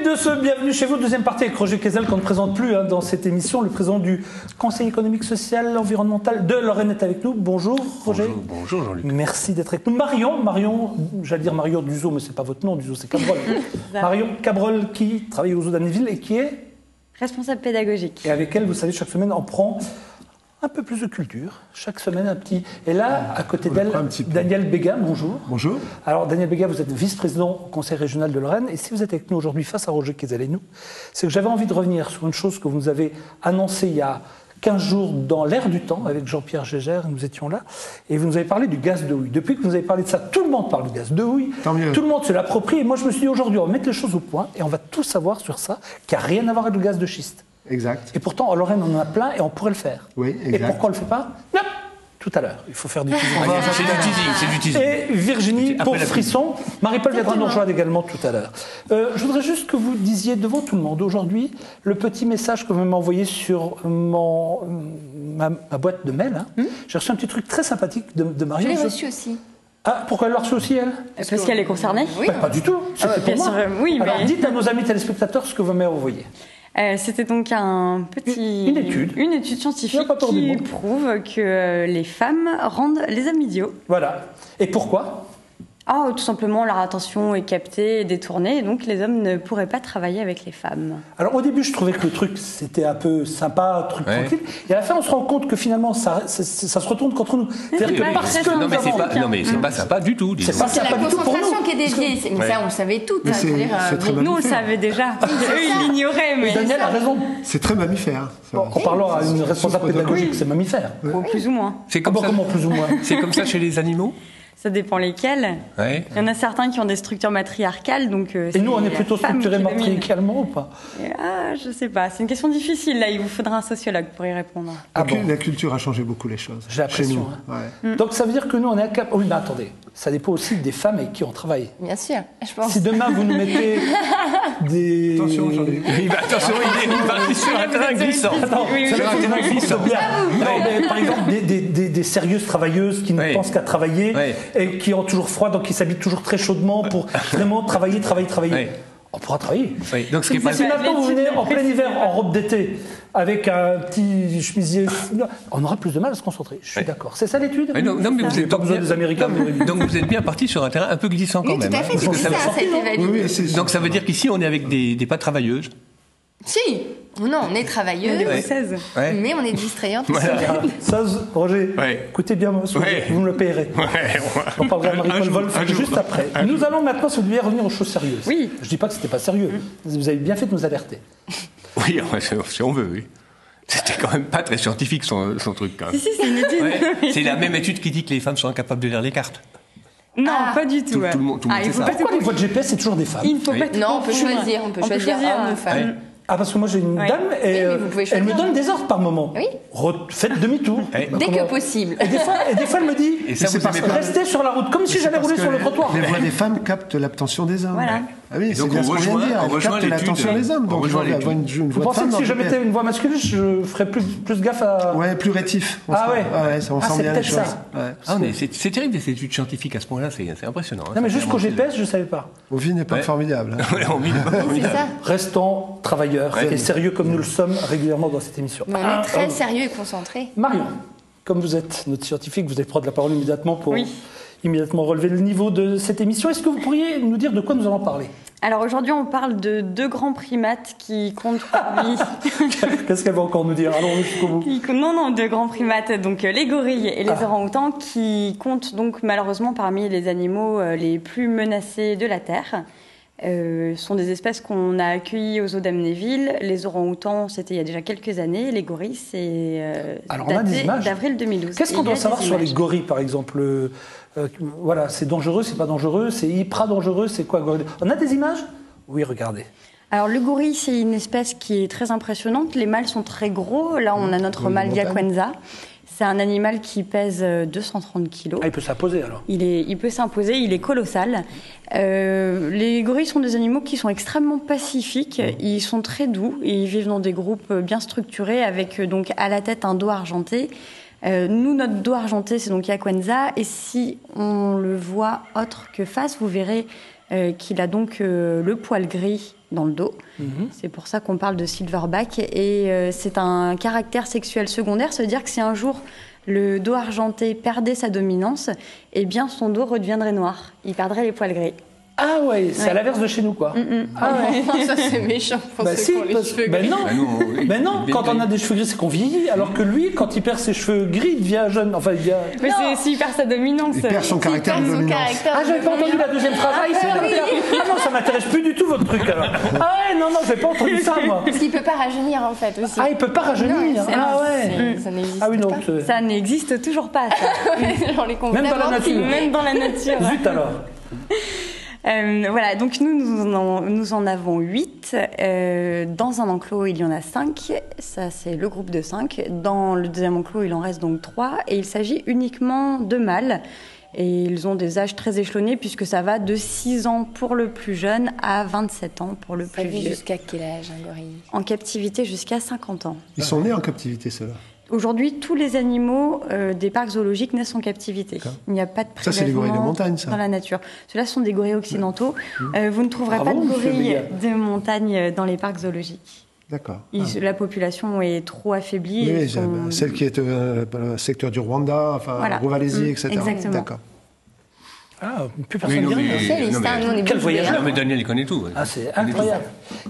tous, bienvenue chez vous. Deuxième partie avec Roger Quézel qu'on ne présente plus dans cette émission. Le président du Conseil économique, social, environnemental de Lorraine est avec nous. Bonjour Roger. Bonjour Jean-Luc. Merci d'être avec nous. Marion, j'allais dire Marion Duzo, mais c'est pas votre nom, Duzo c'est Cabrol. Marion Cabrol qui travaille au Zoo d'Amnéville et qui est responsable pédagogique. Et avec elle, vous savez, chaque semaine on prend un peu plus de culture, chaque semaine un petit. Et là, à côté d'elle, Daniel Béga, bonjour. Bonjour. Alors, Daniel Béga, vous êtes vice-président au Conseil régional de Lorraine. Et si vous êtes avec nous aujourd'hui face à Roger Quézel et nous, c'est que j'avais envie de revenir sur une chose que vous nous avez annoncée il y a 15 jours dans l'Air du Temps avec Jean-Pierre Gégère, nous étions là, et vous nous avez parlé du gaz de houille. Depuis que vous avez parlé de ça, tout le monde parle du gaz de houille, tout le monde se l'approprie, et moi je me suis dit aujourd'hui, on va mettre les choses au point, et on va tout savoir sur ça, qui n'a rien à voir avec le gaz de schiste. Exact. Et pourtant, en Lorraine, on en a plein, et on pourrait le faire. Oui, exact. Et pourquoi on ne le fait pas? Non. Tout à l'heure, il faut faire du teasing. C'est du teasing. Et Virginie Pauvre-Frisson, Marie-Paul viendra nous rejoindre également tout à l'heure. Je voudrais juste que vous disiez devant tout le monde aujourd'hui le petit message que vous m'avez envoyé sur ma boîte de mail. J'ai reçu un petit truc très sympathique de Marion. Je l'ai reçu aussi. Ah, pourquoi elle l'a reçu aussi, elle? Parce qu'elle est concernée. Oui. Pas du tout, c'était pour moi. Oui, alors, mais... dites à nos amis téléspectateurs ce que vous m'avez envoyé. C'était donc une étude scientifique qui prouve que les femmes rendent les hommes idiots. Voilà. Et pourquoi? Tout simplement, leur attention est captée et détournée, et donc les hommes ne pourraient pas travailler avec les femmes. Alors au début, je trouvais que le truc, c'était un peu sympa, un truc tranquille. Et à la fin, on se rend compte que finalement, ça se retourne contre nous. C'est-à-dire que parce que non, mais c'est pas sympa du tout. C'est pas la concentration qui est déviée. Mais ça, on le savait tout. Nous, on le savait déjà. Eux, ils l'ignoraient. Mais Daniel a raison. C'est très mammifère. En parlant à une responsable pédagogique, c'est mammifère. Plus ou moins. C'est comme ça. Comment plus ou moins? C'est comme ça chez les animaux? Ça dépend lesquels. Ouais. Il y en a certains qui ont des structures matriarcales. Donc, et nous, on est plutôt structurés matriarcalement ou pas? Je sais pas. C'est une question difficile. Là, il vous faudra un sociologue pour y répondre. La culture a changé beaucoup les choses. J'ai l'impression. Ouais. Donc ça veut dire que nous, on est incapable. Oui, mais attendez. Ça dépend aussi des femmes avec qui on travaille. Bien sûr, je pense. Si demain, vous nous mettez des... Attention, Jean-Luc. Attention, il est parti sur un terrain glissant. Sur un terrain glissant. Par exemple, des sérieuses travailleuses qui ne pensent qu'à travailler et qui ont toujours froid, donc qui s'habillent toujours très chaudement pour vraiment travailler. On pourra travailler. Oui. Donc, si maintenant vous venez en plein hiver en robe d'été avec un petit chemisier, on aura plus de mal à se concentrer. Je suis d'accord. C'est ça l'étude? Non, mais vous n'avez pas besoin des Américains. Donc vous êtes bien parti sur un terrain un peu glissant quand même. Tout à fait, c'est ça, ça a été validé. Donc ça veut dire qu'ici on est avec des pas travailleuses. Si. Non, on est travailleuses, mais on est distrayantes. Ça, Roger, écoutez bien, vous me le payerez. On parlera à Marie-Paul Wolf juste après. Nous allons maintenant, si vous deviez revenir aux choses sérieuses. Oui. Je ne dis pas que ce n'était pas sérieux. Vous avez bien fait de nous alerter. Oui, si on veut, oui. C'était quand même pas très scientifique son truc. Quand même. Si, c'est une étude. C'est la même étude qui dit que les femmes sont incapables de lire les cartes. Non, pas du tout. Tout le monde sait ça. Pourquoi les voies de GPS, c'est toujours des femmes? Il ne faut pas Non, on peut choisir homme ou femme. Ah, parce que moi j'ai une dame et elle me donne des ordres par moment. Oui. Faites demi-tour. Dès que possible. Et des fois elle me dit restez sur la route, comme si j'allais rouler sur le trottoir. Les voix des femmes captent l'attention des hommes. Voilà. Ah oui, c'est bien ce qu'on vient de dire. Elle capte l'attention des hommes. Donc je avoir une Vous voix de pensez femme. que si je mettais une voix masculine, je ferais plus gaffe à... Ouais, plus rétif. Ah ouais. Ça on sent bien les choses. C'est terrible ces études scientifiques à ce point-là, c'est impressionnant. Non mais jusqu'au GPS, je ne savais pas. Ovi n'est pas formidable. C'est ça. Restons travailleurs et sérieux comme nous le sommes régulièrement dans cette émission. On est très sérieux et concentré. Marion, comme vous êtes notre scientifique, vous allez prendre la parole immédiatement pour immédiatement relever le niveau de cette émission. Est-ce que vous pourriez nous dire de quoi nous allons parler? Alors aujourd'hui, on parle de deux grands primates qui comptent parmi... Qu'est-ce qu'elle va encore nous dire? Allons jusqu'au bout. Non, deux grands primates, donc les gorilles et les orang-outans, qui comptent donc malheureusement parmi les animaux les plus menacés de la Terre. Sont des espèces qu'on a accueillies au zoo d'Amnéville. Les orang-outans, c'était il y a déjà quelques années. Les gorilles, c'est daté d'avril 2012. Qu'est-ce qu'on doit savoir sur les gorilles, par exemple? Voilà, c'est dangereux, c'est pas dangereux, c'est hyper dangereux, c'est quoi? On a des images? Oui, regardez. Alors le gorille, c'est une espèce qui est très impressionnante. Les mâles sont très gros. Là, on a notre mâle Yaquenza. C'est un animal qui pèse 230 kilos. Ah, il peut s'imposer alors. Il peut s'imposer, il est colossal. Les gorilles sont des animaux qui sont extrêmement pacifiques. Ils sont très doux et ils vivent dans des groupes bien structurés avec donc à la tête un dos argenté. Nous, notre dos argenté, c'est donc Yaquenza. Et si on le voit autre que face, vous verrez qu'il a donc le poil gris dans le dos. C'est pour ça qu'on parle de silverback. Et c'est un caractère sexuel secondaire, ça veut dire que si un jour le dos argenté perdait sa dominance, eh bien son dos redeviendrait noir. Il perdrait les poils gris. Ah ouais, c'est à l'inverse de chez nous, quoi. Ah ouais. Ça, c'est méchant pour ceux qui ont les cheveux gris. Non, quand on a des cheveux gris, c'est qu'on vieillit. Alors que lui, quand il perd ses cheveux gris, il devient jeune. Enfin, il devient... Mais c'est s'il perd sa dominance. Il perd son caractère de dominance. Ah, j'avais pas entendu la deuxième phrase. Ah non, ça m'intéresse plus du tout, votre truc, alors. Ah ouais, non, j'avais pas entendu ça, moi. Parce qu'il peut pas rajeunir, en fait, aussi. Ah, il peut pas rajeunir. Ah ouais. Ça n'existe pas. Ah oui, non. Ça n'existe toujours pas, ça. Même dans la nature. Même dans la nature. Zut, alors. Voilà, donc nous en avons 8. Dans un enclos, il y en a 5. Ça, c'est le groupe de 5. Dans le deuxième enclos, il en reste donc 3. Et il s'agit uniquement de mâles. Et ils ont des âges très échelonnés, puisque ça va de 6 ans pour le plus jeune à 27 ans pour le plus vieux. Jusqu'à quel âge, un gorille? En captivité jusqu'à 50 ans. Ils sont nés en captivité, ceux-là? Aujourd'hui, tous les animaux des parcs zoologiques naissent en captivité. Il n'y a pas de prélèvement. Ça, c'est les gorilles de montagne, ça. Dans la nature. Ceux-là sont des gorilles occidentaux. Vous ne trouverez pas de gorilles de montagne dans les parcs zoologiques. D'accord. La population est trop affaiblie. Oui, celle qui est dans le secteur du Rwanda, enfin, Rouvalaisie, etc. Exactement. D'accord. Ah, plus personne ne vient. Quel voyage. Non, mais Daniel, il connaît tout. Ah, c'est incroyable.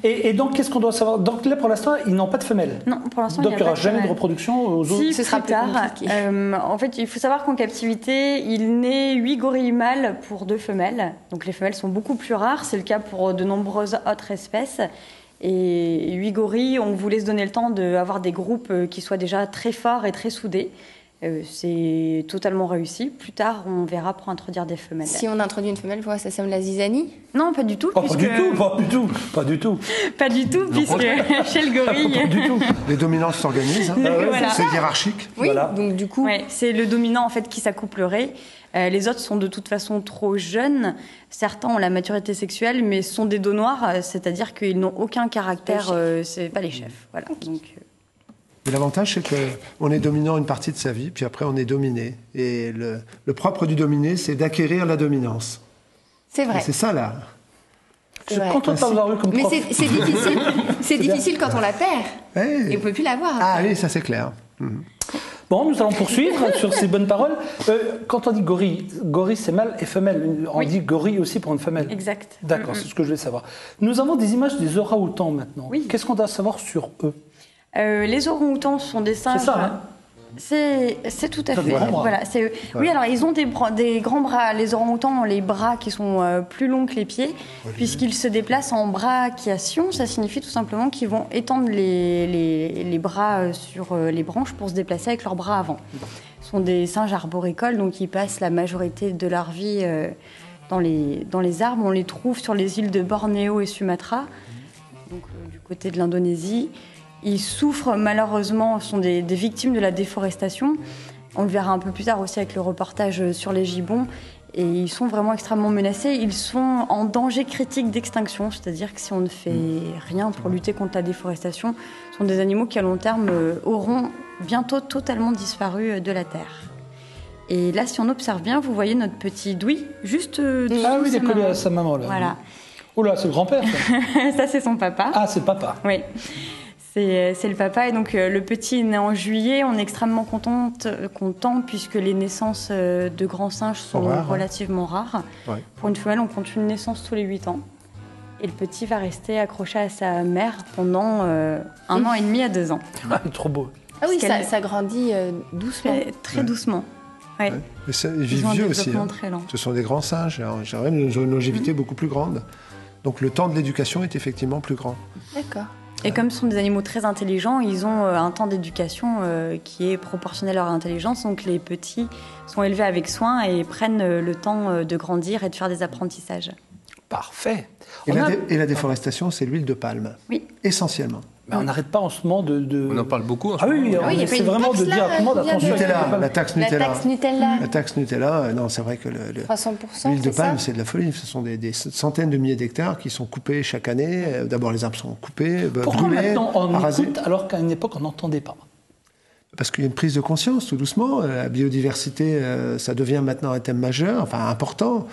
Et donc, qu'est-ce qu'on doit savoir? Donc là, pour l'instant, ils n'ont pas de femelles. Non, pour l'instant, donc, il n'y aura jamais de reproduction aux autres. Si, ce sera plus tard. En fait, il faut savoir qu'en captivité, il naît 8 gorilles mâles pour 2 femelles. Donc, les femelles sont beaucoup plus rares. C'est le cas pour de nombreuses autres espèces. Et 8 gorilles, on voulait se donner le temps d'avoir des groupes qui soient déjà très forts et très soudés. C'est totalement réussi. Plus tard, on verra pour introduire des femelles. Si on introduit une femelle, ça ressemble à la zizanie? Non, pas du tout. Oh, puisque... Pas du tout. Pas du tout, puisque chez le gorille... Pas du tout. Les dominances s'organisent, hein. Voilà. C'est hiérarchique. Oui, voilà. donc du coup... Ouais, c'est le dominant en fait qui s'accouplerait. Les autres sont de toute façon trop jeunes. Certains ont la maturité sexuelle, mais sont des dos noirs, c'est-à-dire qu'ils n'ont aucun caractère. C'est pas les chefs. Voilà. Donc, Et l'avantage, c'est qu'on est dominant une partie de sa vie, puis après on est dominé. Et le propre du dominé, c'est d'acquérir la dominance. C'est vrai. Et c'est ça, là. Je suis content de t'avoir eu comme prof. Mais c'est difficile. C'est difficile quand on la perd. Ouais. Et on ne peut plus la voir. Ah oui, ça c'est clair. Bon, nous allons poursuivre sur ces bonnes paroles. Quand on dit gorille c'est mâle et femelle. On dit gorille aussi pour une femelle. exact. D'accord, c'est ce que je voulais savoir. Nous avons des images des orang-outans maintenant. Oui. Qu'est-ce qu'on doit savoir sur eux? Les orang-outans sont des singes. C'est ça, hein? C'est tout à fait. Des grands bras. Voilà, c'est eux. Oui, alors ils ont des grands bras. Les orang-outans ont les bras qui sont plus longs que les pieds, puisqu'ils se déplacent en brachiation. Ça signifie tout simplement qu'ils vont étendre les bras sur les branches pour se déplacer avec leurs bras avant. Ce sont des singes arboricoles, donc ils passent la majorité de leur vie dans les arbres. On les trouve sur les îles de Bornéo et Sumatra, donc du côté de l'Indonésie. Ils souffrent malheureusement, sont des victimes de la déforestation. On le verra un peu plus tard aussi avec le reportage sur les gibbons. Et ils sont vraiment extrêmement menacés. Ils sont en danger critique d'extinction, c'est-à-dire que si on ne fait rien pour lutter contre la déforestation, ce sont des animaux qui à long terme auront bientôt totalement disparu de la Terre. Et là, si on observe bien, vous voyez notre petit Douy, juste Ah oui, il est collé à sa maman là. Voilà. Oh là, c'est le grand-père ça. Ça, c'est son papa. Ah, c'est le papa. Oui. C'est le papa. Et donc, le petit est né en juillet. On est extrêmement content puisque les naissances de grands singes sont relativement rares. Ouais. Pour une femelle, on compte une naissance tous les 8 ans. Et le petit va rester accroché à sa mère pendant 1 an et demi à 2 ans. Ah, trop beau. Ah oui, ça grandit doucement. Très doucement. Ouais. Ouais. Mais ils vivent vieux aussi. Hein. Très lent. Ce sont des grands singes. Ils ont une longévité beaucoup plus grande. Donc le temps de l'éducation est effectivement plus grand. D'accord. Et comme ce sont des animaux très intelligents, ils ont un temps d'éducation qui est proportionnel à leur intelligence. Donc les petits sont élevés avec soin et prennent le temps de grandir et de faire des apprentissages. Parfait. Et la déforestation, c'est l'huile de palme. Oui. Essentiellement. Mais on n'arrête pas en ce moment de... On en parle beaucoup en ce Ah oui, moment. on essaie vraiment de dire à tout le monde attention. La taxe Nutella. La taxe Nutella, non, c'est vrai que 300%, l'huile de palme, c'est de la folie. Ce sont des centaines de milliers d'hectares qui sont coupés chaque année. D'abord, les arbres sont coupés, Pourquoi brûlés, maintenant on arasés. écoute alors qu'à une époque on n'entendait pas? Parce qu'il y a une prise de conscience, tout doucement. La biodiversité, ça devient maintenant un thème majeur, enfin important.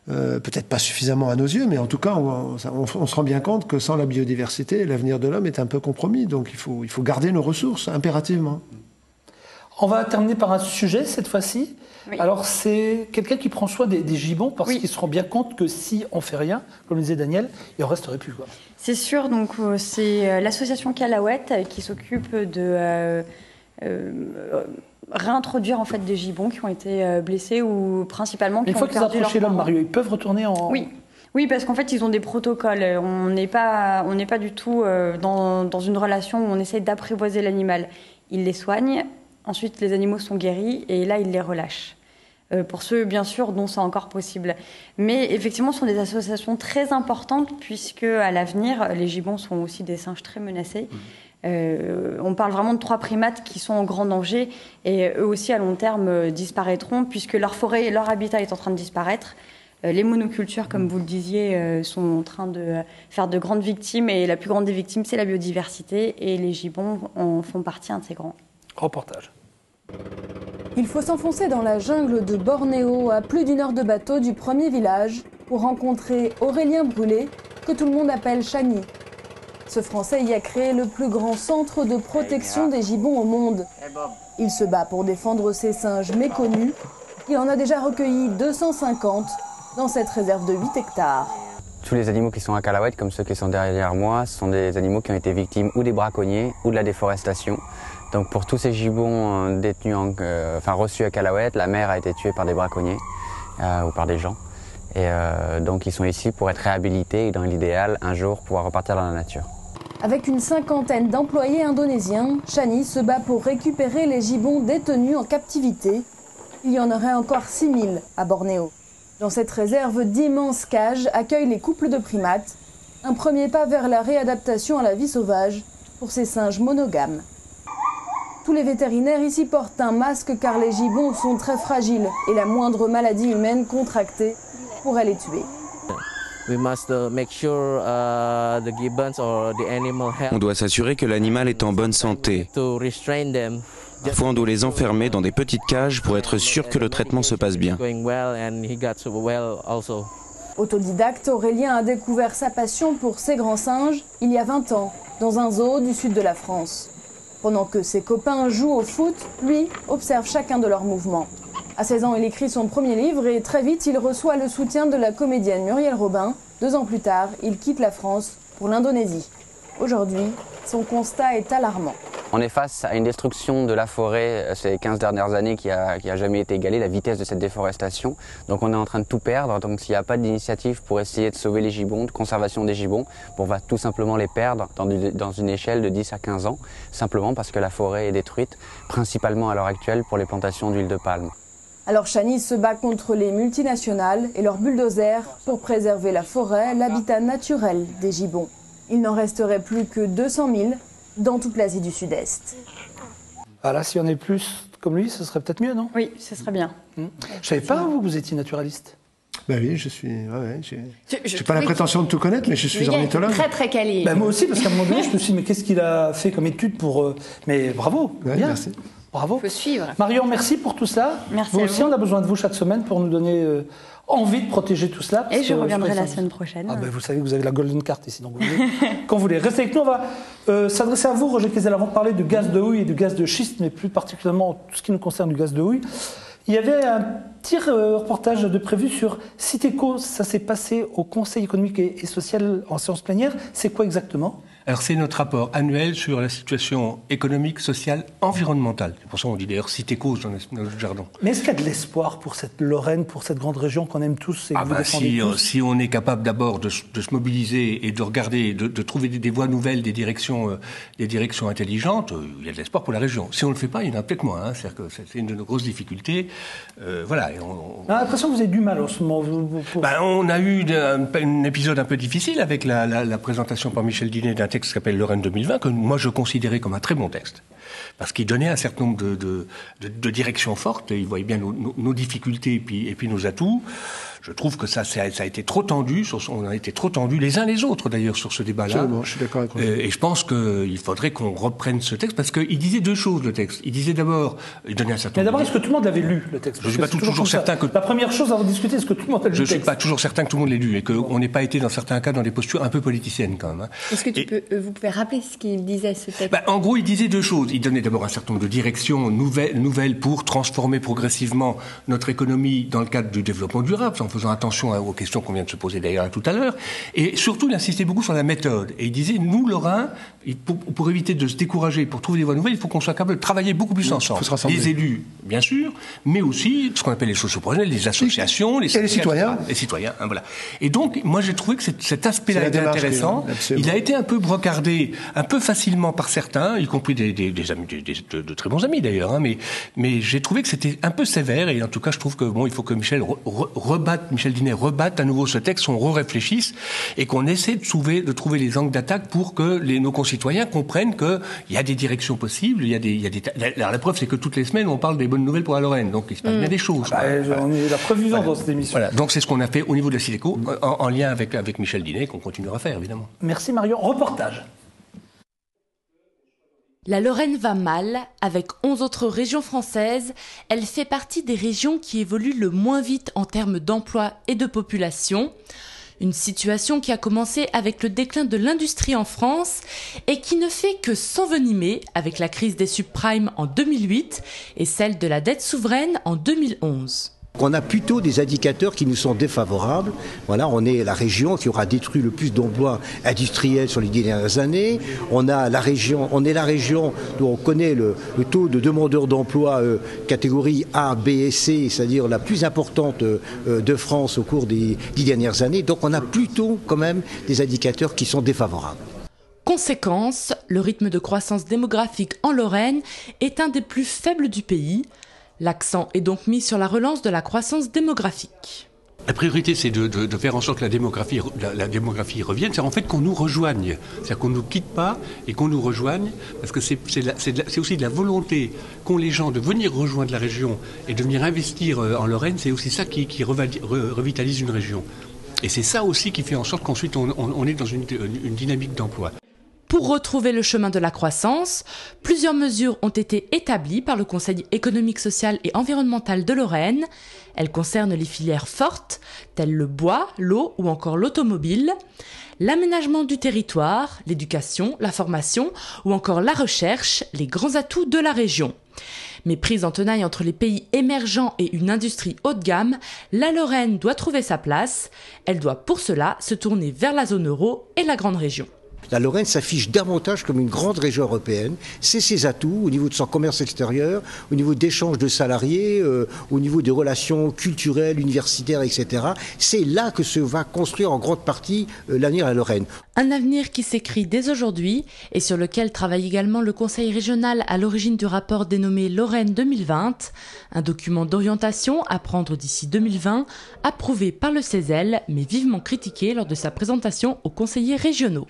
peut-être pas suffisamment à nos yeux, mais en tout cas, on se rend bien compte que sans la biodiversité, l'avenir de l'homme est un peu compromis. Donc il faut garder nos ressources, impérativement. On va terminer par un sujet, cette fois-ci. Oui. Alors, c'est quelqu'un qui prend soin des gibbons, parce qu'ils se rend bien compte que si on fait rien, comme disait Daniel, il en resterait plus, quoi. C'est sûr, donc c'est l'association Calaouette qui s'occupe de réintroduire en fait des gibbons qui ont été blessés ou principalement qui Une fois qu'ils ont approché l'homme, Mario, ils peuvent retourner en... Oui, parce qu'en fait, ils ont des protocoles. On n'est pas du tout dans une relation où on essaye d'apprivoiser l'animal. Ils les soignent, ensuite les animaux sont guéris et là, ils les relâchent. Pour ceux, bien sûr, dont c'est encore possible. Mais effectivement, ce sont des associations très importantes puisque, à l'avenir, les gibbons sont aussi des singes très menacés. On parle vraiment de 3 primates qui sont en grand danger et eux aussi, à long terme, disparaîtront puisque leur forêt et leur habitat est en train de disparaître. Les monocultures, comme vous le disiez, sont en train de faire de grandes victimes et la plus grande des victimes, c'est la biodiversité et les gibbons en font partie intégrante. Reportage. Il faut s'enfoncer dans la jungle de Bornéo, à plus d'1 heure de bateau du premier village, pour rencontrer Aurélien Brûlé, que tout le monde appelle Chani. Ce Français y a créé le plus grand centre de protection des gibbons au monde. Il se bat pour défendre ces singes méconnus. Il en a déjà recueilli 250 dans cette réserve de 8 hectares. Tous les animaux qui sont à Calaouette, comme ceux qui sont derrière moi, ce sont des animaux qui ont été victimes ou des braconniers ou de la déforestation. Donc pour tous ces gibbons détenus, reçus à Calaouette, la mère a été tuée par des braconniers ou par des gens. Et donc ils sont ici pour être réhabilités et dans l'idéal, un jour, pouvoir repartir dans la nature. Avec une 50aine d'employés indonésiens, Chani se bat pour récupérer les gibbons détenus en captivité. Il y en aurait encore 6000 à Bornéo. Dans cette réserve, d'immenses cages accueillent les couples de primates. Un premier pas vers la réadaptation à la vie sauvage pour ces singes monogames. Tous les vétérinaires ici portent un masque car les gibbons sont très fragiles et la moindre maladie humaine contractée pourrait les tuer. On doit s'assurer que l'animal est en bonne santé. Parfois, on doit les enfermer dans des petites cages pour être sûr que le traitement se passe bien. Autodidacte, Aurélien a découvert sa passion pour ces grands singes il y a 20 ans, dans un zoo du sud de la France. Pendant que ses copains jouent au foot, lui observe chacun de leurs mouvements. À 16 ans, il écrit son premier livre et très vite, il reçoit le soutien de la comédienne Muriel Robin. 2 ans plus tard, il quitte la France pour l'Indonésie. Aujourd'hui, son constat est alarmant. On est face à une destruction de la forêt ces 15 dernières années qui a jamais été égalée, la vitesse de cette déforestation. Donc on est en train de tout perdre. Donc s'il n'y a pas d'initiative pour essayer de sauver les gibbons, de conservation des gibbons, on va tout simplement les perdre dans une échelle de 10 à 15 ans, simplement parce que la forêt est détruite, principalement à l'heure actuelle pour les plantations d'huile de palme. Alors Chani se bat contre les multinationales et leurs bulldozers pour préserver la forêt, l'habitat naturel des gibbons. Il n'en resterait plus que 200 000 dans toute l'Asie du Sud-Est. Voilà, s'il y en avait plus comme lui, ce serait peut-être mieux, non? Oui, ce serait bien. Je ne savais pas, vous étiez naturaliste. Ben oui, je suis. J'ai pas la prétention de tout connaître, mais je suis ornithologue. Très très calé. Ben moi aussi, parce qu'à un moment donné, je me suis dit, mais qu'est-ce qu'il a fait comme étude pour. Mais bravo, Ouais, bien. merci. Bravo. Il faut suivre. Marion, merci pour tout cela. Merci Vous à aussi, vous. on a besoin de vous chaque semaine pour nous donner envie de protéger tout cela. Et je reviendrai la semaine prochaine. Ah ben, vous savez que vous avez la golden card ici, donc vous voulez, quand vous voulez. Restez avec nous, on va s'adresser à vous, Roger Quesel, avant de parler de gaz de houille et de gaz de schiste, mais plus particulièrement tout ce qui nous concerne du gaz de houille. Il y avait un petit reportage de prévu sur Citeco. Ça s'est passé au Conseil économique et social en séance plénière. C'est quoi exactement ? Alors c'est notre rapport annuel sur la situation économique, sociale, environnementale. C'est pour ça qu'on dit d'ailleurs Citeco dans notre jargon. Mais est-ce qu'il y a de l'espoir pour cette Lorraine, pour cette grande région qu'on aime tous et que vous défendez tous ? Si on est capable d'abord de se mobiliser et de regarder, de trouver des voies nouvelles, des directions intelligentes, il y a de l'espoir pour la région. Si on ne le fait pas, il y en a peut-être moins. C'est-à-dire que c'est une de nos grosses difficultés. Voilà. Et On a l'impression que vous avez du mal en ce moment. on a eu un épisode un peu difficile avec la présentation par Michel Dinet d'un texte qui s'appelle Lorraine 2020, que moi je considérais comme un très bon texte. parce qu'il donnait un certain nombre de directions fortes, et il voyait bien nos difficultés et puis nos atouts. Je trouve que ça a été trop tendu, on a été trop tendus les uns les autres d'ailleurs sur ce débat-là. Absolument, je suis d'accord avec vous. Et je pense qu'il faudrait qu'on reprenne ce texte, parce qu'il disait deux choses, le texte. Il disait d'abord, il donnait un certain nombre. Mais d'abord, est-ce que tout le monde l'avait lu, le texte? Je ne suis pas toujours certain que... La première chose avant de discuter, est-ce que tout le monde a lu le texte? Je ne suis pas toujours certain que tout le monde l'ait lu, et qu'on n'ait pas été dans certains cas dans des postures un peu politiciennes quand même. Hein. Est-ce que vous pouvez rappeler ce qu'il disait, ce texte? En gros, il disait deux choses. Il donnait d'abord un certain nombre de directions nouvelles pour transformer progressivement notre économie dans le cadre du développement durable, en faisant attention aux questions qu'on vient de se poser d'ailleurs tout à l'heure. Et surtout, il insistait beaucoup sur la méthode. Et il disait, nous, Lorrains, pour éviter de se décourager, pour trouver des voies nouvelles, il faut qu'on soit capable de travailler beaucoup plus ensemble. Les élus, bien sûr, mais aussi ce qu'on appelle les socioprofessionnels, les associations, les citoyens. Les citoyens, hein, voilà. Et donc, moi, j'ai trouvé que cet aspect-là était intéressant. Il a été un peu brocardé, un peu facilement par certains, y compris des amis, de très bons amis d'ailleurs, hein, mais j'ai trouvé que c'était un peu sévère, et en tout cas, je trouve que il faut que Michel Dinet rebatte à nouveau ce texte, qu'on réfléchisse et qu'on essaie de trouver les angles d'attaque pour que nos concitoyens comprennent qu'il y a des directions possibles, Alors, la preuve, c'est que toutes les semaines, on parle des bonnes nouvelles pour la Lorraine, donc il se passe bien des choses. On est la preuve vivante dans cette émission. Voilà, donc c'est ce qu'on a fait au niveau de la Sileco, en lien avec Michel Dinet, qu'on continuera à faire, évidemment. Merci Marion. Reportage. La Lorraine va mal. Avec 11 autres régions françaises, elle fait partie des régions qui évoluent le moins vite en termes d'emploi et de population. Une situation qui a commencé avec le déclin de l'industrie en France et qui ne fait que s'envenimer avec la crise des subprimes en 2008 et celle de la dette souveraine en 2011. On a plutôt des indicateurs qui nous sont défavorables. Voilà, on est la région qui aura détruit le plus d'emplois industriels sur les 10 dernières années. On est la région où on connaît le taux de demandeurs d'emploi catégorie A, B et C, c'est-à-dire la plus importante de France au cours des 10 dernières années. Donc on a plutôt quand même des indicateurs qui sont défavorables. Conséquence, le rythme de croissance démographique en Lorraine est un des plus faibles du pays. L'accent est donc mis sur la relance de la croissance démographique. La priorité, c'est de faire en sorte que la démographie revienne, c'est en fait qu'on nous rejoigne, c'est-à-dire qu'on ne nous quitte pas et qu'on nous rejoigne, parce que c'est aussi de la volonté qu'ont les gens de venir rejoindre la région et de venir investir en Lorraine, c'est aussi ça qui revitalise une région. Et c'est ça aussi qui fait en sorte qu'ensuite on est dans une dynamique d'emploi. Pour retrouver le chemin de la croissance, plusieurs mesures ont été établies par le Conseil économique, social et environnemental de Lorraine. Elles concernent les filières fortes, telles le bois, l'eau ou encore l'automobile, l'aménagement du territoire, l'éducation, la formation ou encore la recherche, les grands atouts de la région. Mais prise en tenaille entre les pays émergents et une industrie haut de gamme, la Lorraine doit trouver sa place. Elle doit pour cela se tourner vers la zone euro et la grande région. La Lorraine s'affiche davantage comme une grande région européenne. C'est ses atouts au niveau de son commerce extérieur, au niveau d'échanges de salariés, au niveau des relations culturelles, universitaires, etc. C'est là que se va construire en grande partie l'avenir de la Lorraine. Un avenir qui s'écrit dès aujourd'hui et sur lequel travaille également le Conseil régional à l'origine du rapport dénommé Lorraine 2020, un document d'orientation à prendre d'ici 2020, approuvé par le CESEL, mais vivement critiqué lors de sa présentation aux conseillers régionaux.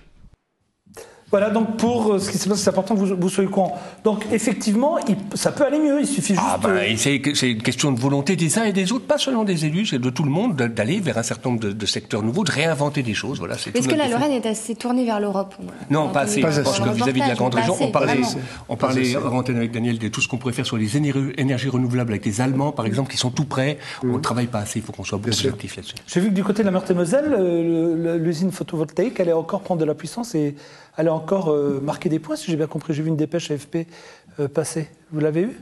Voilà, donc pour ce qui se passe, c'est important que vous soyez au courant. Donc effectivement, ça peut aller mieux, il suffit juste... C'est une question de volonté des uns et des autres, pas seulement des élus, c'est de tout le monde, d'aller vers un certain nombre de secteurs nouveaux, de réinventer des choses. Voilà, est-ce que la Lorraine est assez tournée vers l'Europe? Non, pas assez. Je pense que vis-à-vis de la grande région, on parlait en antenne avec Daniel de tout ce qu'on pourrait faire sur les énergies renouvelables avec les Allemands, par exemple, qui sont tout prêts. On ne travaille pas assez, il faut qu'on soit beaucoup plus actif là-dessus. J'ai vu que du côté de la Meurthe-et-Moselle, l'usine photovoltaïque allait encore prendre de la puissance et allait encore marquer des points, si j'ai bien compris. J'ai vu une dépêche AFP passer. Vous l'avez eu?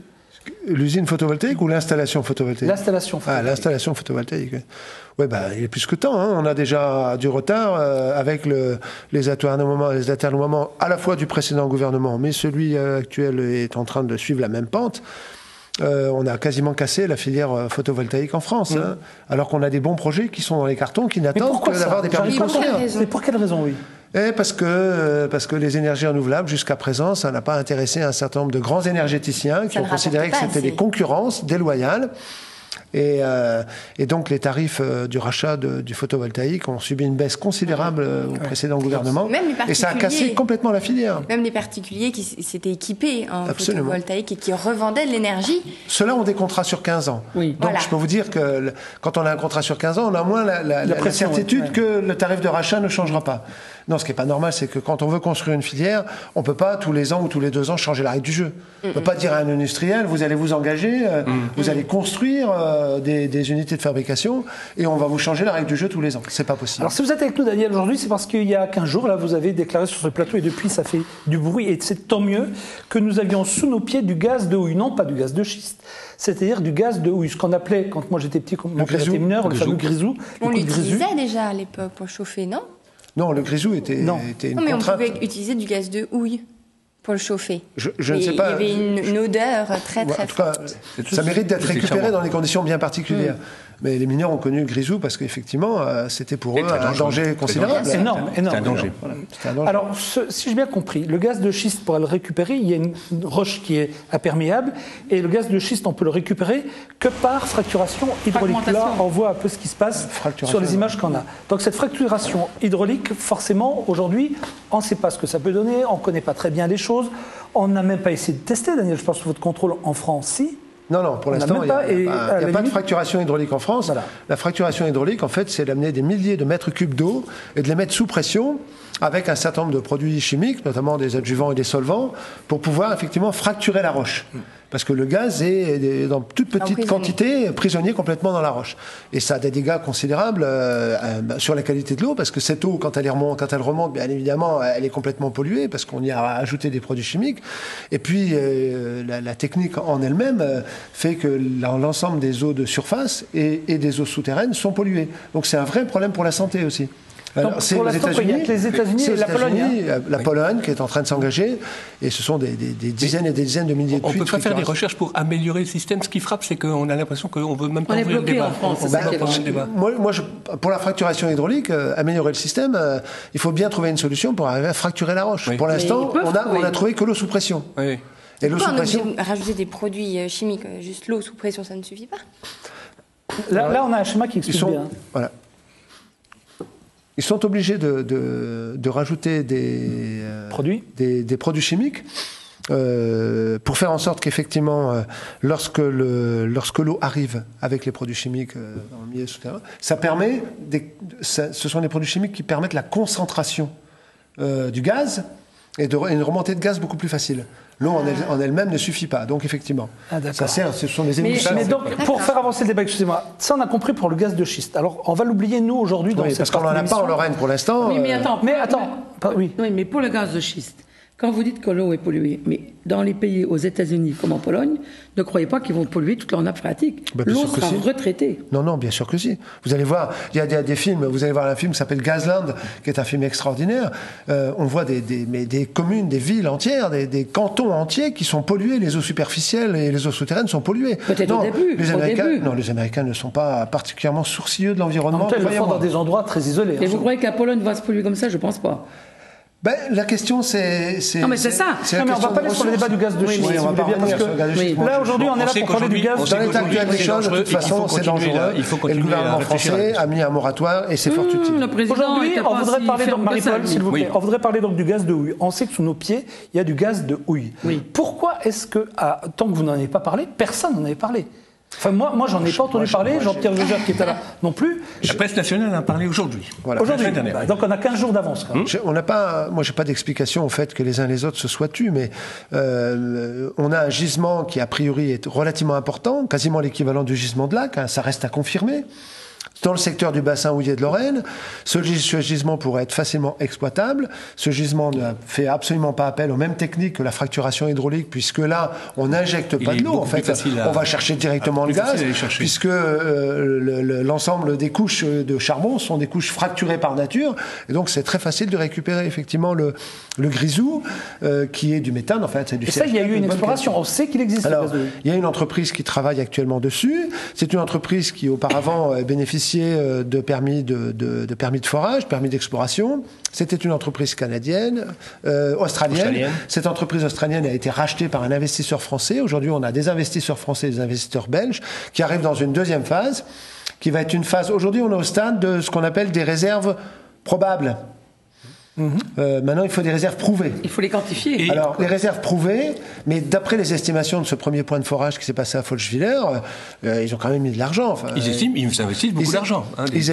L'usine photovoltaïque ou l'installation photovoltaïque? L'installation photovoltaïque. Ah, l'installation photovoltaïque. Oui, il est plus que temps. Hein. On a déjà du retard avec les atermoiements à la fois du précédent gouvernement, mais celui actuel est en train de suivre la même pente. On a quasiment cassé la filière photovoltaïque en France, hein, alors qu'on a des bons projets qui sont dans les cartons, qui n'attendent que d'avoir des permis de construire. Mais pour quelle raison, oui? Parce que les énergies renouvelables, jusqu'à présent, ça n'a pas intéressé un certain nombre de grands énergéticiens qui ont considéré que c'était des concurrences déloyales. Et donc les tarifs du rachat du photovoltaïque ont subi une baisse considérable au précédent gouvernement. Et ça a cassé complètement la filière. Même les particuliers qui s'étaient équipés en photovoltaïque et qui revendaient de l'énergie. Ceux-là ont des contrats sur 15 ans. Oui. Donc je peux vous dire que quand on a un contrat sur 15 ans, on a moins la certitude que le tarif de rachat ne changera pas. Non, ce qui n'est pas normal, c'est que quand on veut construire une filière, on ne peut pas tous les ans ou tous les 2 ans changer la règle du jeu. On ne peut pas dire à un industriel, vous allez vous engager, vous allez construire des unités de fabrication et on va vous changer la règle du jeu tous les ans. C'est pas possible. Alors si vous êtes avec nous, Daniel, aujourd'hui, c'est parce qu'il y a 15 jours, là, vous avez déclaré sur ce plateau, et depuis ça fait du bruit, et c'est tant mieux, que nous avions sous nos pieds du gaz de houille, non pas du gaz de schiste, c'est-à-dire du gaz de houille, ce qu'on appelait, quand moi j'étais petit, quand mon père était mineur, le fameux grisou. On l'utilisait déjà à l'époque pour chauffer, non ? Non, le grisou était une contrainte. Mais on pouvait utiliser du gaz de houille pour le chauffer. Je ne sais pas. Il y avait une odeur très très forte. Ça mérite d'être récupéré dans des conditions bien particulières. Mais les mineurs ont connu le grisou parce qu'effectivement, c'était pour eux un danger considérable. C'est énorme. C'est un danger. Alors, si j'ai bien compris, le gaz de schiste, pour le récupérer, il y a une roche qui est imperméable, et le gaz de schiste, on peut le récupérer que par fracturation hydraulique. Là, on voit un peu ce qui se passe sur les images qu'on a. Donc cette fracturation hydraulique, forcément, aujourd'hui, on ne sait pas ce que ça peut donner, on ne connaît pas très bien les choses, on n'a même pas essayé de tester, Daniel, je pense que votre contrôle en France, si. Non, pour l'instant, il n'y a pas de fracturation hydraulique en France. Voilà. La fracturation hydraulique, en fait, c'est d'amener des milliers de mètres cubes d'eau et de les mettre sous pression avec un certain nombre de produits chimiques, notamment des adjuvants et des solvants, pour pouvoir effectivement fracturer la roche. Parce que le gaz est dans toute petite quantité prisonnier complètement dans la roche. Et ça a des dégâts considérables sur la qualité de l'eau, parce que cette eau, quand elle remonte, bien évidemment, elle est complètement polluée, parce qu'on y a ajouté des produits chimiques. Et puis, la technique en elle-même fait que l'ensemble des eaux de surface et des eaux souterraines sont polluées. Donc c'est un vrai problème pour la santé aussi. Alors, c'est les États-Unis et la Pologne. La Pologne qui est en train de s'engager, et ce sont des dizaines et des dizaines de milliers de puits. On ne peut pas faire des recherches pour améliorer le système. Ce qui frappe, c'est qu'on a l'impression qu'on ne veut même pas ouvrir le débat. Moi, pour la fracturation hydraulique, améliorer le système, il faut bien trouver une solution pour arriver à fracturer la roche. Pour l'instant, on a trouvé que l'eau sous pression. Oui. Et l'eau sous pression. Rajouter des produits chimiques, juste l'eau sous pression, ça ne suffit pas. Là, on a un schéma qui explique bien. Voilà. Ils sont obligés de rajouter des produits chimiques pour faire en sorte qu'effectivement, lorsque l'eau arrive avec les produits chimiques dans le milieu souterrain, ce sont des produits chimiques qui permettent la concentration du gaz et une remontée de gaz beaucoup plus facile. L'eau en elle-même ne suffit pas. Donc, effectivement, ça sert, ce sont des émissions. Mais donc, pour faire avancer le débat, excusez-moi, ça, on a compris pour le gaz de schiste. Alors, on va l'oublier, nous, aujourd'hui, dans cette parce qu'on n'en a pas en Lorraine pour l'instant. Oui, mais attends. Oui, mais pour le gaz de schiste, quand vous dites que l'eau est polluée, mais dans les pays aux États-Unis comme en Pologne, ne croyez pas qu'ils vont polluer toute leur nappe phréatique. L'eau sera retraitée. Non, bien sûr que si. Vous allez voir, il y a des films, vous allez voir un film qui s'appelle Gazland, qui est un film extraordinaire. On voit des communes, des villes entières, des cantons entiers qui sont pollués. Les eaux superficielles et les eaux souterraines sont polluées. Peut-être au début. Les Américains ne sont pas particulièrement sourcilleux de l'environnement. Ils le font dans des endroits très isolés. Et vous croyez que la Pologne va se polluer comme ça? Je ne pense pas. La question, c'est... Non, mais c'est ça. Non, mais on ne va pas aller sur le débat du gaz de schiste. Oui, on va pas revenir sur le gaz de schiste. Là, aujourd'hui, on est là pour parler du gaz. Dans l'état actuel des choses, de toute façon, c'est dangereux. Et le gouvernement français a mis un moratoire et c'est fort utile. Aujourd'hui, on voudrait parler, Marie-Paul, s'il vous plaît, on voudrait parler donc du gaz de houille. On sait que sous nos pieds, il y a du gaz de houille. Pourquoi est-ce que, tant que vous n'en avez pas parlé, personne n'en avait parlé? Enfin, moi, j'en ai pas entendu parler. Jean-Pierre Jeuger qui était là non plus. La presse nationale en a parlé aujourd'hui. Voilà. Aujourd'hui. Donc, on a 15 jours d'avance. Moi, j'ai pas d'explication au fait que les uns les autres se soient tus, mais on a un gisement qui, a priori, est relativement important, quasiment l'équivalent du gisement de Lac. Ça reste à confirmer. Dans le secteur du bassin houiller de Lorraine, ce gisement pourrait être facilement exploitable. Ce gisement ne fait absolument pas appel aux mêmes techniques que la fracturation hydraulique, puisque là, on n'injecte pas de l'eau. En fait, on va chercher directement le gaz, puisque l'ensemble des couches de charbon sont des couches fracturées par nature. Et donc, c'est très facile de récupérer effectivement le grisou, qui est du méthane. En fait, c'est du CH4. Et ça, il y a eu une exploration. On sait qu'il existe. Alors, il y a une entreprise qui travaille actuellement dessus. C'est une entreprise qui, auparavant, bénéficie bénéficié de permis de forage, permis d'exploration. C'était une entreprise canadienne, australienne. Cette entreprise australienne a été rachetée par un investisseur français. Aujourd'hui, on a des investisseurs français et des investisseurs belges qui arrivent dans une deuxième phase, qui va être une phase... Aujourd'hui, on est au stade de ce qu'on appelle des réserves probables. Maintenant, il faut des réserves prouvées. Il faut les quantifier. Alors, les réserves prouvées, mais d'après les estimations de ce premier point de forage qui s'est passé à Folschwiller, ils ont quand même mis de l'argent. Enfin, ils investissent beaucoup d'argent. Ils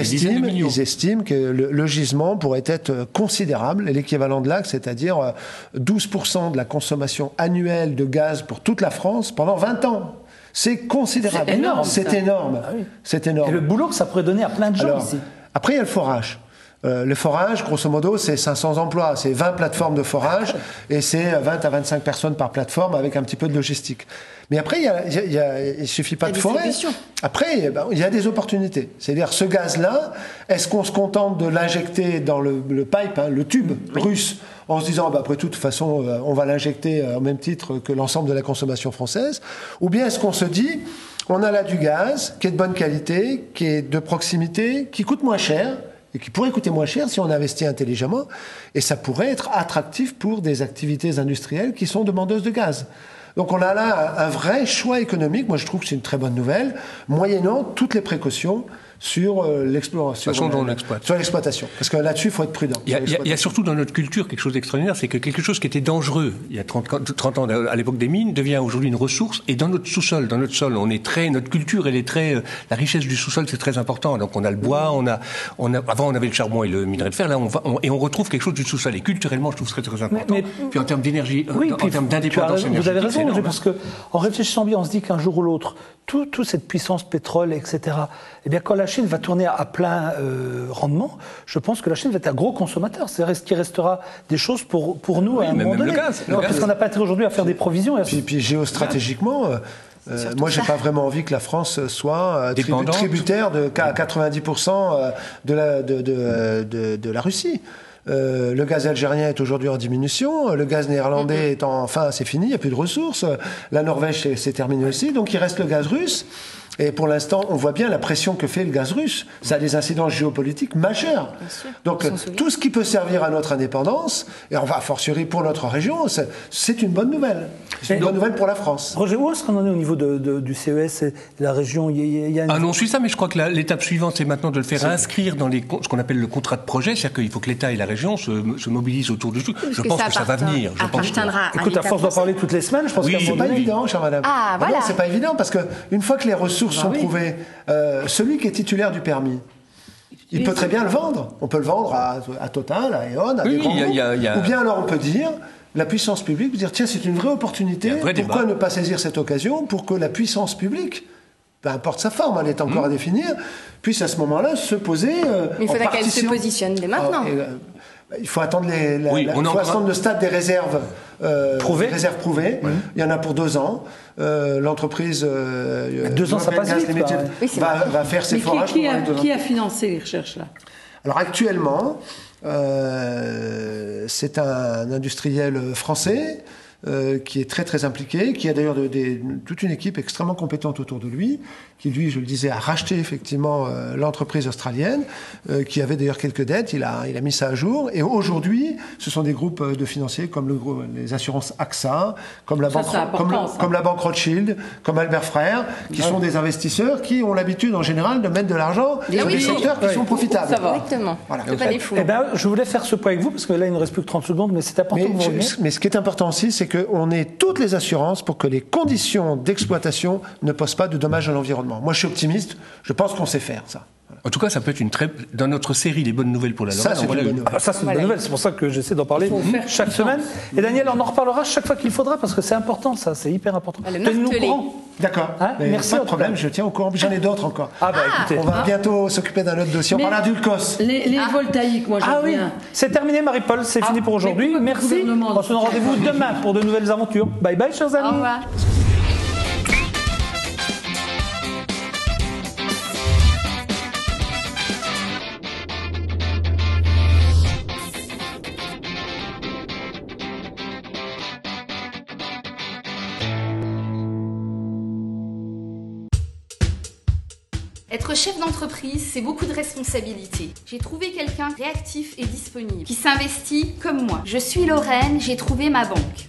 estiment que le gisement pourrait être considérable, l'équivalent de l'Axe, c'est-à-dire 12% de la consommation annuelle de gaz pour toute la France pendant 20 ans. C'est considérable. C'est énorme. C'est énorme. Ah oui. C'est énorme. Et le boulot que ça pourrait donner à plein de gens ici. Après, il y a le forage. Le forage, grosso modo, c'est 500 emplois, c'est 20 plateformes de forage et c'est 20 à 25 personnes par plateforme avec un petit peu de logistique. Mais après, il ne suffit pas de forêt. Après, il y a des opportunités. C'est-à-dire, ce gaz-là, est-ce qu'on se contente de l'injecter dans le pipe, le tube russe, en se disant, après tout, de toute façon, on va l'injecter au même titre que l'ensemble de la consommation française, ou bien est-ce qu'on se dit, on a là du gaz qui est de bonne qualité, qui est de proximité, qui coûte moins cher, et qui pourrait coûter moins cher si on investit intelligemment, et ça pourrait être attractif pour des activités industrielles qui sont demandeuses de gaz. Donc on a là un vrai choix économique, moi je trouve que c'est une très bonne nouvelle, moyennant toutes les précautions sur l'exploration, sur l'exploitation. Parce que là-dessus, il faut être prudent. Il y a surtout dans notre culture quelque chose d'extraordinaire, c'est que quelque chose qui était dangereux il y a 30 ans à l'époque des mines devient aujourd'hui une ressource. Et dans notre sous-sol, notre culture, elle est très, la richesse du sous-sol, c'est très important. Donc on a le bois, avant on avait le charbon et le minerai de fer, là on retrouve quelque chose du sous-sol. Et culturellement, je trouve que c'est très important. Puis en termes d'énergie, en termes d'indépendance énergétique, vous avez raison, énorme, parce que en réfléchissant bien, on se dit qu'un jour ou l'autre, toute cette puissance pétrole, etc., eh bien, quand la Chine va tourner à plein rendement, je pense que la Chine va être un gros consommateur. C'est-à-dire qu'il restera des choses pour nous à un moment donné. Parce qu'on n'a pas intérêt aujourd'hui à faire des provisions. Puis géostratégiquement... moi, j'ai pas vraiment envie que la France soit tributaire à 90% de la Russie. Le gaz algérien est aujourd'hui en diminution, le gaz néerlandais est c'est fini, il n'y a plus de ressources, la Norvège c'est terminé aussi, donc il reste le gaz russe. Et pour l'instant, on voit bien la pression que fait le gaz russe. Ça a des incidences géopolitiques majeurs. Donc, tout ce qui peut servir à notre indépendance, et on va a fortiori pour notre région, c'est une bonne nouvelle. C'est une bonne nouvelle pour la France. Roger, où est-ce qu'on en est au niveau du CES et de la région? Non, on suit ça, mais je crois que l'étape suivante, c'est maintenant de le faire inscrire dans ce qu'on appelle le contrat de projet. C'est-à-dire qu'il faut que l'État et la région se mobilisent autour du truc. Je pense que ça va venir. Écoute, à force d'en parler toutes les semaines, je pense que c'est pas évident, chère madame. Voilà. Non, c'est pas évident, parce qu'une fois que les ressources sont prouvées, celui qui est titulaire du permis, il peut très bien le vendre. On peut le vendre à Total, à E.ON, à des grands groupes. Ou bien alors on peut dire, la puissance publique, peut dire, tiens, c'est une vraie opportunité, pourquoi ne pas saisir cette occasion pour que la puissance publique, peu importe sa forme, elle est encore à définir, puisse à ce moment-là se poser Mais il faudrait qu'elle se positionne dès maintenant. Il faut attendre le stade des réserves prouvées. Il y en a pour 2 ans. L'entreprise 2 ans, ça passe vite, va faire ses forages. Qui a financé les recherches là? Alors actuellement, c'est un industriel français qui est très très impliqué, qui a d'ailleurs toute une équipe extrêmement compétente autour de lui, qui lui, je le disais, a racheté effectivement l'entreprise australienne, qui avait d'ailleurs quelques dettes, il a mis ça à jour, et aujourd'hui, ce sont des groupes de financiers comme les assurances AXA, comme la banque Rothschild, comme Albert Frère, qui sont des investisseurs qui ont l'habitude en général de mettre de l'argent dans des secteurs qui sont profitables. Exactement. Voilà. C'est pas des fous. Je voulais faire ce point avec vous, parce que là, il ne reste plus que 30 secondes, mais c'est important. Mais ce qui est important aussi, c'est qu'on ait toutes les assurances pour que les conditions d'exploitation ne posent pas de dommages à l'environnement. Moi, je suis optimiste. Je pense qu'on sait faire ça. Voilà. En tout cas, ça peut être dans notre série des bonnes nouvelles pour la Lorraine. Ça, c'est une bonne nouvelle. Ça, c'est une bonne nouvelle. C'est pour ça que j'essaie d'en parler chaque semaine. Et Daniel, on en reparlera chaque fois qu'il faudra, parce que c'est important, ça. C'est hyper important. Tenez-nous au courant. D'accord. Merci. Pas de problème. Je tiens au courant. J'en ai d'autres encore. Écoutez. On va bientôt s'occuper d'un autre dossier. On parlera d'Ulcos. Les voltaïques, moi, j'en viens. C'est terminé, Marie-Paul. C'est fini pour aujourd'hui. Merci. On se donne rendez-vous demain pour de nouvelles aventures. Bye bye, chers amis. Au revoir. Être chef d'entreprise, c'est beaucoup de responsabilités. J'ai trouvé quelqu'un réactif et disponible, qui s'investit comme moi. Je suis Lorraine, j'ai trouvé ma banque.